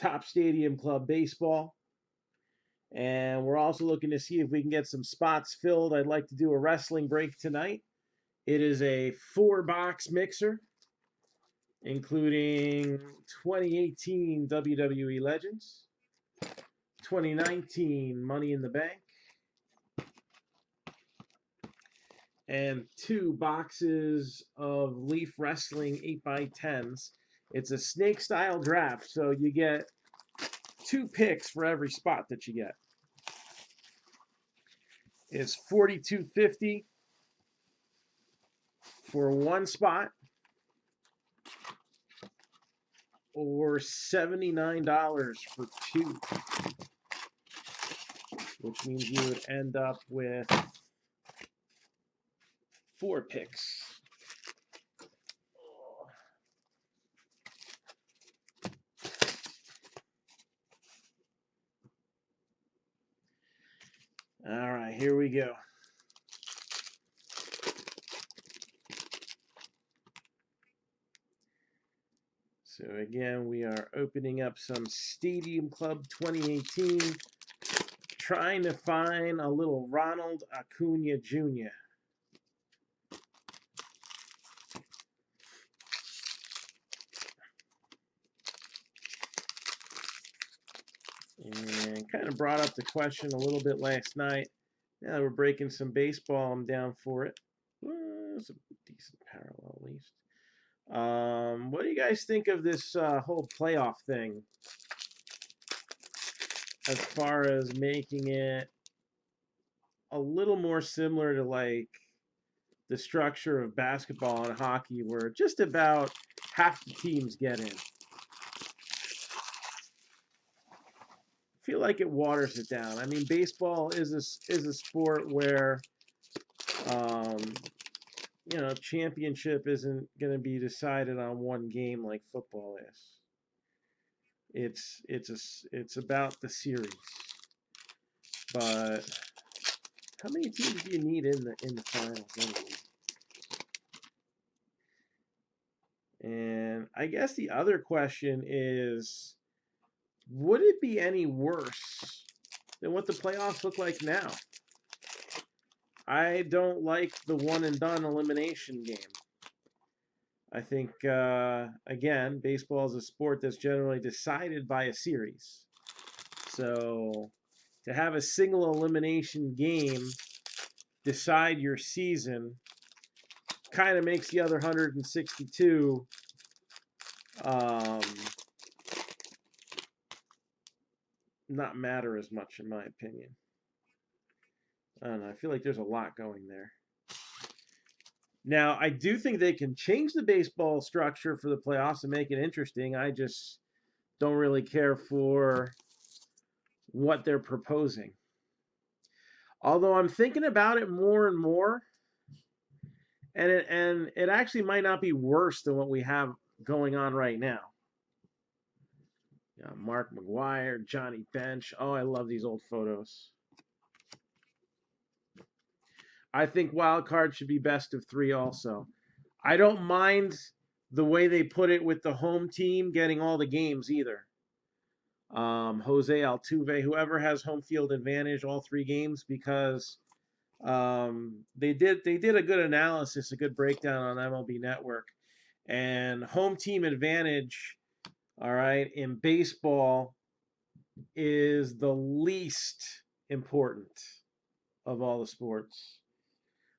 Top Stadium Club baseball. And we're also looking to see if we can get some spots filled. I'd like to do a wrestling break tonight. It is a 4-box mixer, including 2018 WWE Legends, 2019 Money in the Bank, and 2 boxes of Leaf Wrestling 8x10s. It's a snake style draft, so you get 2 picks for every spot that you get. It's $42.50 for 1 spot, or $79 for 2, which means you would end up with 4 picks. All right, here we go. So again, we are opening up some Stadium Club 2018, trying to find a little Ronald Acuna Jr. And kind of brought up the question a little bit last night. Now that we're breaking some baseball, I'm down for it. Well, it's a decent parallel at least. What do you guys think of this whole playoff thing? As far as making it a little more similar to like the structure of basketball and hockey, where just about half the teams get in. I feel like it waters it down. I mean, baseball is a sport where um, championship isn't going to be decided on one game like football is. It's about the series. But how many teams do you need in the finals anyway? And I guess the other question is, would it be any worse than what the playoffs look like now? I don't like the one and done elimination game. I think, again, baseball is a sport that's generally decided by a series. So to have a single elimination game decide your season kind of makes the other 162 not matter as much, in my opinion. I don't know. I feel like there's a lot going there. Now, I do think they can change the baseball structure for the playoffs and make it interesting. I just don't really care for what they're proposing. Although I'm thinking about it more and more, and it actually might not be worse than what we have going on right now. Yeah, Mark McGwire, Johnny Bench. Oh, I love these old photos. I think wild card should be best of 3 also. I don't mind the way they put it with the home team getting all the games either. Jose Altuve, whoever has home field advantage all 3 games, because they did a good analysis, a good breakdown on MLB Network, and home team advantage, all right, in baseball is the least important of all the sports.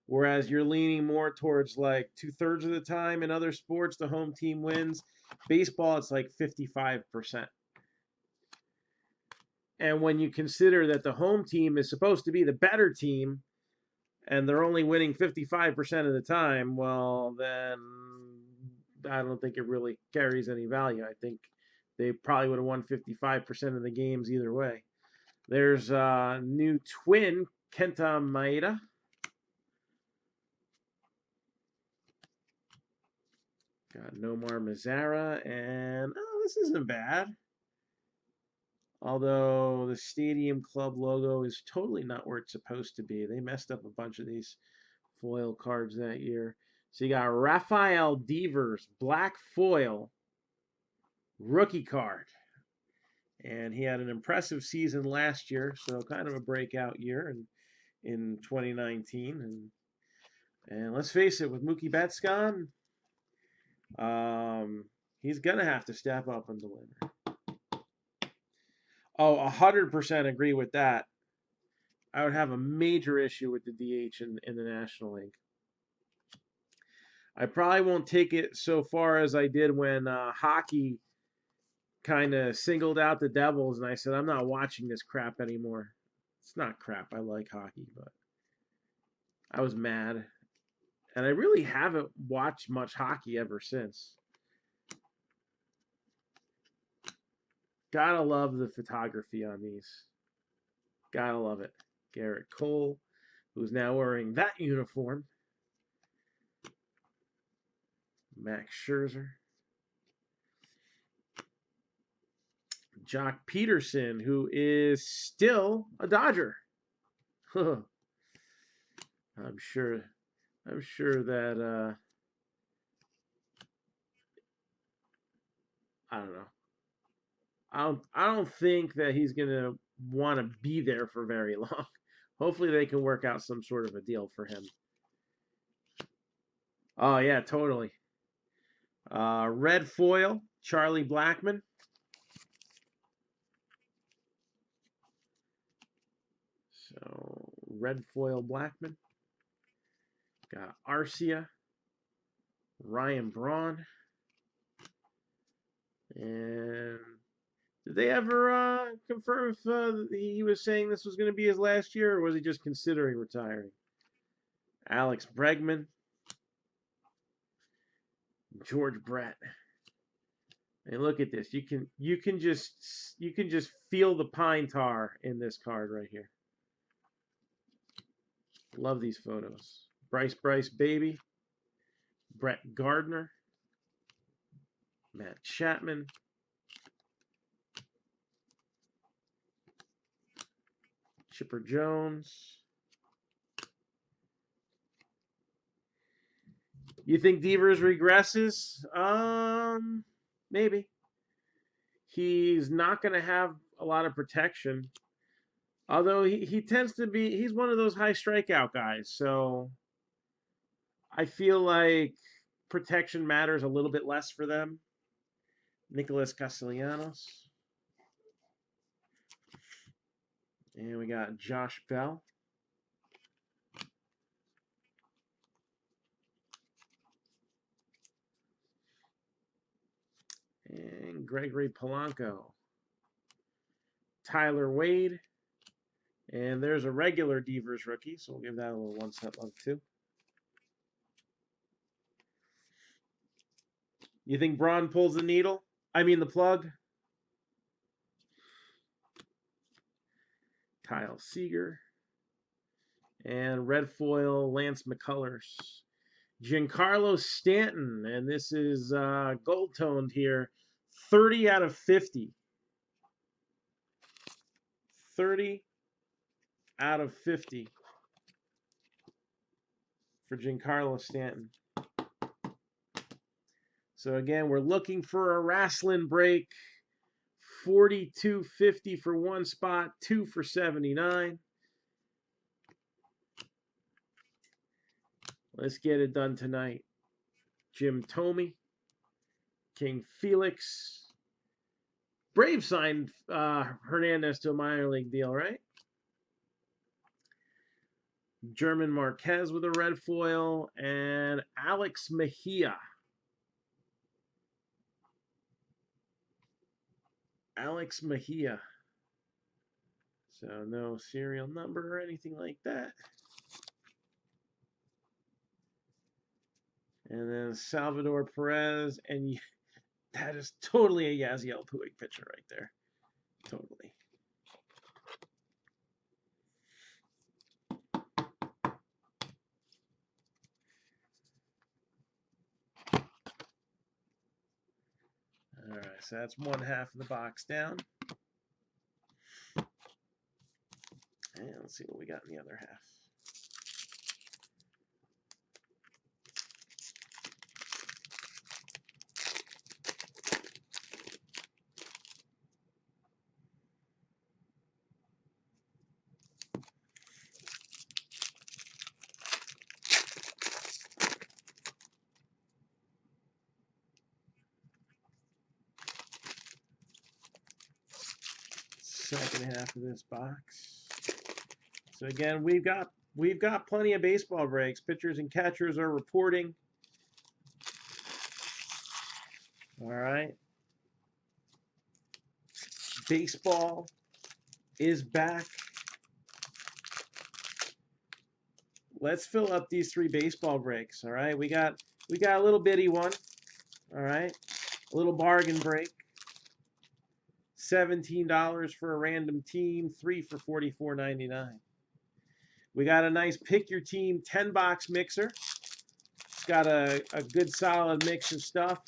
Whereas you're leaning more towards like 2/3 of the time in other sports, the home team wins. Baseball, it's like 55%. And when you consider that the home team is supposed to be the better team and they're only winning 55% of the time, well, then I don't think it really carries any value. I think they probably would have won 55% of the games either way. There's a new twin, Kenta Maeda. Got Nomar Mazara, and this isn't bad. Although the Stadium Club logo is totally not where it's supposed to be. They messed up a bunch of these foil cards that year. So you got Rafael Devers, black foil, rookie card. And he had an impressive season last year, so kind of a breakout year in 2019. And let's face it, with Mookie Betts gone, he's gonna have to step up and deliver. Oh, 100% agree with that. I would have a major issue with the DH in the National League. I probably won't take it so far as I did when hockey kind of singled out the Devils, and I said, I'm not watching this crap anymore. It's not crap. I like hockey, but I was mad. And I really haven't watched much hockey ever since. Gotta love the photography on these. Gotta love it. Garrett Cole, who's now wearing that uniform. Max Scherzer. Jock Peterson, who is still a Dodger. I'm sure that I don't know. I don't think that he's gonna want to be there for very long. Hopefully they can work out some sort of a deal for him. Oh yeah, totally. Red foil, Charlie Blackmon. So red foil Blackmon. Got Arcia, Ryan Braun, and did they ever confirm if he was saying this was going to be his last year, or was he just considering retiring? Alex Bregman, George Brett. And look at this. You can just feel the pine tar in this card right here. Love these photos. Bryce Baby, Brett Gardner, Matt Chapman, Chipper Jones. You think Devers regresses? Maybe. He's not going to have a lot of protection. Although he tends to be, he's one of those high strikeout guys. So I feel like protection matters a little bit less for them. Nicholas Castellanos. And we got Josh Bell. And Gregory Polanco. Tyler Wade. And there's a regular Devers rookie, so we'll give that a little one-set love too. You think Braun pulls the needle? I mean the plug? Kyle Seager. And red foil Lance McCullers. Giancarlo Stanton, and this is gold toned here. 30 out of 50. 30 out of 50 for Giancarlo Stanton. So again, we're looking for a wrestling break. 42.50 for one spot, 2 for 79. Let's get it done tonight. Jim Thome, King Felix. Braves signed Hernandez to a minor league deal, right? German Marquez with a red foil, and Alex Mejia. Alex Mejia. So no serial number or anything like that. And then Salvador Perez, and that is totally a Yasiel Puig pitcher right there. Totally. All right, so that's one half of the box down. And let's see what we got in the other half. second half of this box. So again, we've got plenty of baseball breaks. Pitchers and catchers are reporting. All right. Baseball is back. Let's fill up these 3 baseball breaks. All right. We got a little bitty one. All right. A little bargain break. $17 for a random team, 3 for $44.99. We got a nice pick your team 10-box mixer. It's got a good solid mix of stuff,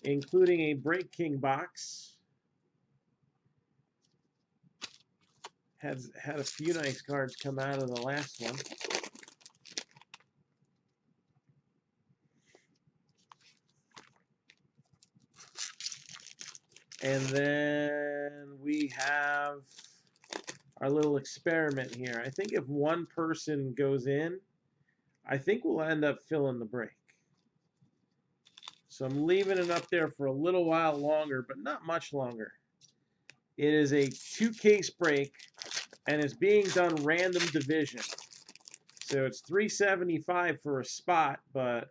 including a Break King box. Had a few nice cards come out of the last one. And then we have our little experiment here. I think if one person goes in, I think we'll end up filling the break. So I'm leaving it up there for a little while longer, but not much longer. It is a 2-case break, and it's being done random division. So it's $3.75 for a spot, but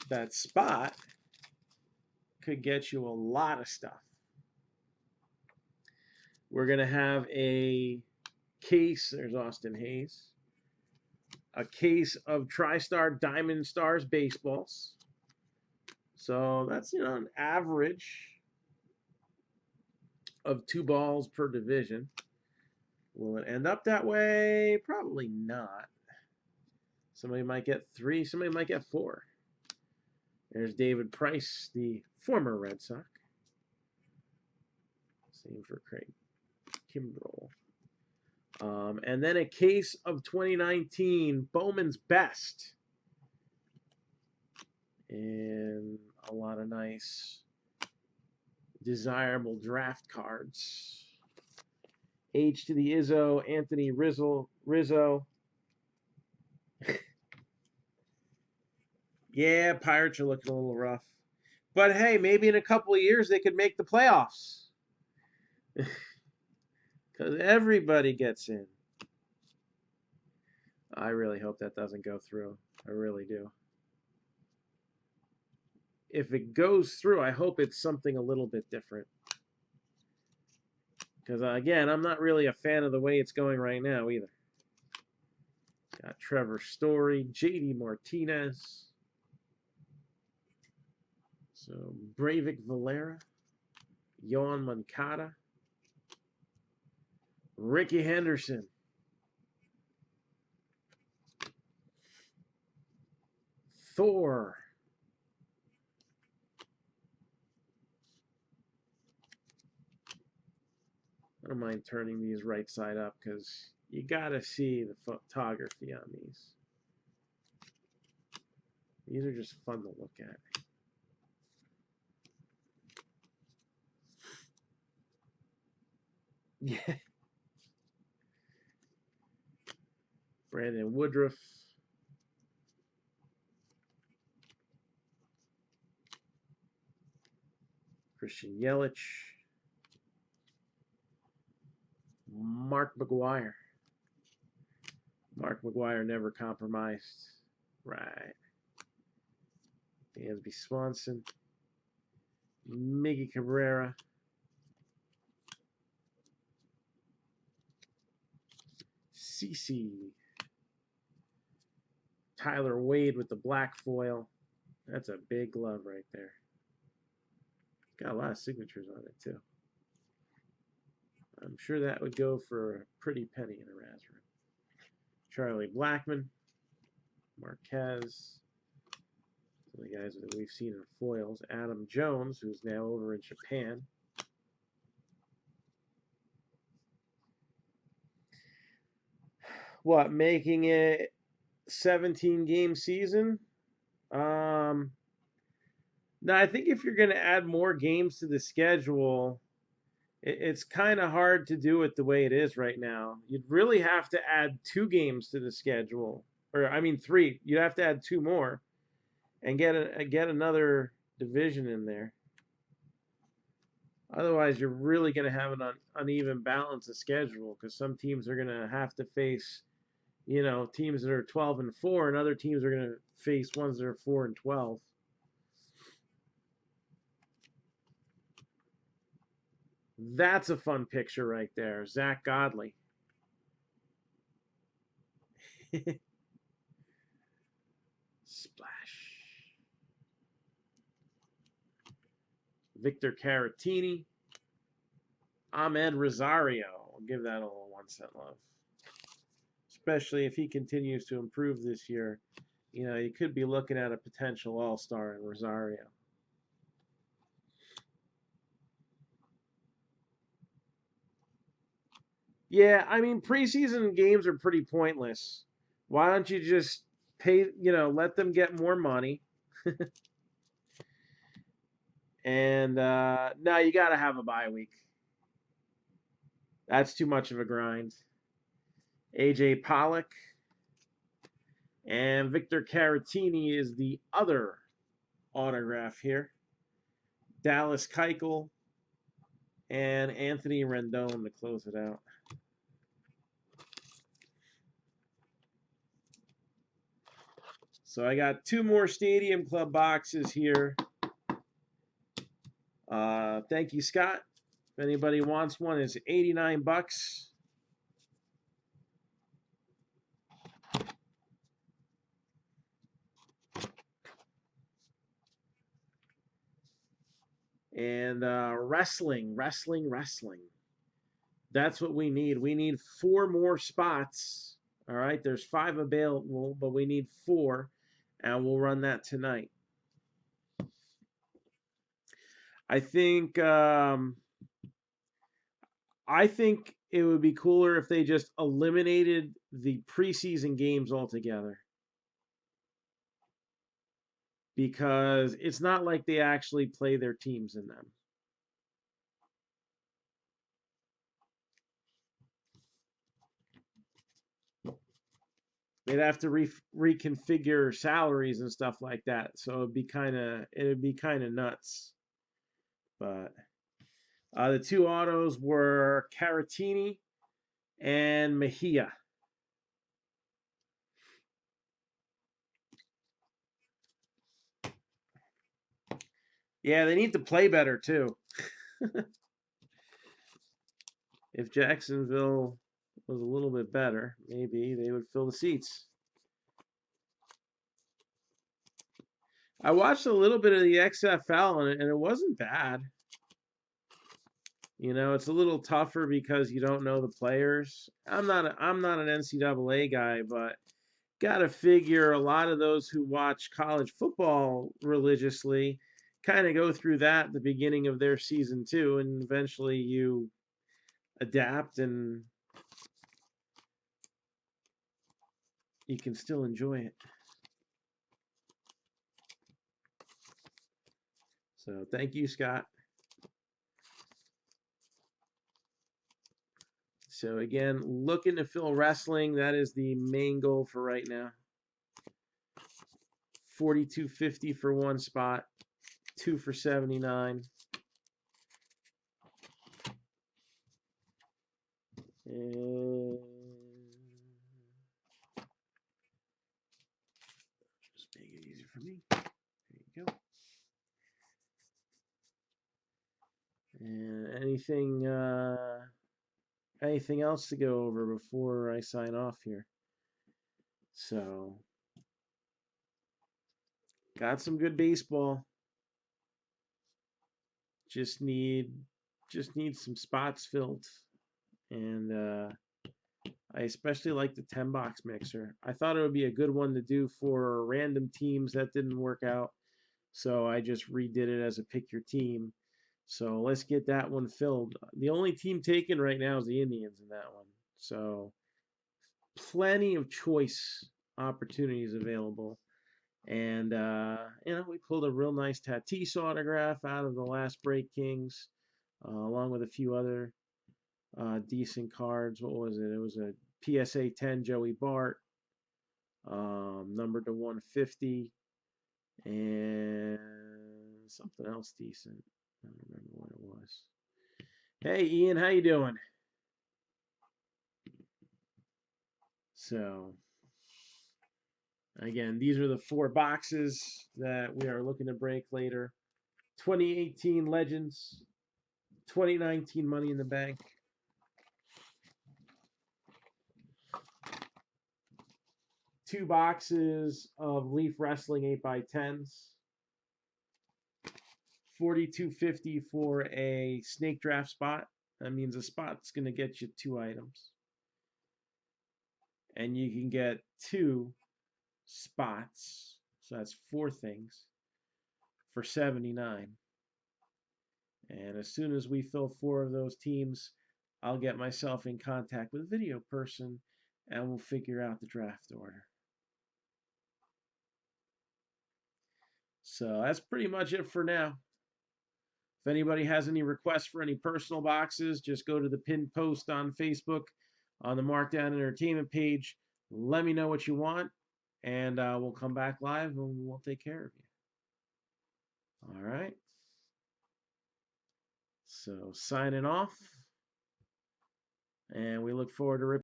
that spot could get you a lot of stuff. We're going to have a case, there's Austin Hayes, a case of TriStar Diamond Stars baseballs. So that's, an average of 2 balls per division. Will it end up that way? Probably not. Somebody might get 3, somebody might get 4. There's David Price, the former Red Sox. Same for Craig Kimbrell. And then a case of 2019 Bowman's Best. And a lot of nice desirable draft cards. H to the Izzo, Anthony Rizzo. Yeah, Pirates are looking a little rough. But hey, maybe in a couple of years they could make the playoffs. Because everybody gets in. I really hope that doesn't go through. I really do. If it goes through, I hope it's something a little bit different. Because, again, I'm not really a fan of the way it's going right now either. Got Trevor Story, JD Martinez. So, Breivik Valera, Yohan Moncada, Ricky Henderson, Thor, I don't mind turning these right side up because you gotta see the photography on these. These are just fun to look at. Yeah. Brandon Woodruff. Christian Yelich. Mark McGwire. Mark McGwire never compromised. Right. Dansby Swanson. Miggy Cabrera. CC. Tyler Wade with the black foil. That's a big glove right there. Got a lot of signatures on it, too. I'm sure that would go for a pretty penny in a Razor. Charlie Blackmon. Marquez. Some of the guys that we've seen in foils. Adam Jones, who's now over in Japan. What, making it 17-game season? No, I think if you're going to add more games to the schedule, it's kind of hard to do it the way it is right now. You'd really have to add 2 games to the schedule. Or, I mean, 3. You'd have to add 2 more and get another division in there. Otherwise, you're really going to have an uneven balance of schedule because some teams are going to have to face, teams that are 12-4, and other teams are going to face ones that are 4-12. That's a fun picture right there, Zach Godley. Splash. Victor Caratini. Ahmed Rosario. I'll give that a little 1 cent love. Especially if he continues to improve this year. You could be looking at a potential all-star in Rosario. Yeah, I mean, preseason games are pretty pointless. Why don't you just let them get more money? And no, you got to have a bye week. That's too much of a grind. AJ Pollock and Victor Caratini is the other autograph here. Dallas Keuchel and Anthony Rendon to close it out. So I got 2 more Stadium Club boxes here. Thank you, Scott. If anybody wants one, it's $89. And wrestling. That's what we need. We need 4 more spots. All right, there's 5 available, but we need 4, and we'll run that tonight. I think it would be cooler if they just eliminated the preseason games altogether. Because it's not like they actually play their teams in them. They'd have to reconfigure salaries and stuff like that, so it'd be kind of nuts. But the 2 autos were Caratini and Mejia. Yeah, they need to play better too. If Jacksonville was a little bit better, maybe they would fill the seats. I watched a little bit of the XFL and it wasn't bad. It's a little tougher because you don't know the players. I'm not an NCAA guy, but gotta figure a lot of those who watch college football religiously kind of go through that at the beginning of their season too, and eventually you adapt and you can still enjoy it. So thank you, Scott. So again, looking to fill wrestling. That is the main goal for right now. $42.50 for 1 spot, 2 for $79. And just make it easier for me. There you go. And anything else to go over before I sign off here? So, got some good baseball. Just need some spots filled, and I especially like the 10 box mixer. I thought it would be a good one to do for random teams that didn't work out, so I just redid it as a pick your team. So let's get that one filled. The only team taken right now is the Indians in that one. So plenty of choice opportunities available. And, we pulled a real nice Tatis autograph out of the last Break Kings, along with a few other decent cards. What was it? It was a PSA 10 Joey Bart, numbered to 150, and something else decent. I don't remember what it was. Hey Ian, how you doing? So again, these are the four boxes that we are looking to break later. 2018 Legends, 2019 Money in the Bank, two boxes of Leaf Wrestling 8x10s, 42.50 for a snake draft spot. That means a spot's going to get you two items. And you can get two spots. So that's four things for 79. And as soon as we fill four of those teams, I'll get myself in contact with a video person and we'll figure out the draft order. So that's pretty much it for now. If anybody has any requests for any personal boxes, just go to the pinned post on Facebook on the Mark-Down Entertainment page. Let me know what you want, and we'll come back live and we'll take care of you. All right. So signing off, and we look forward to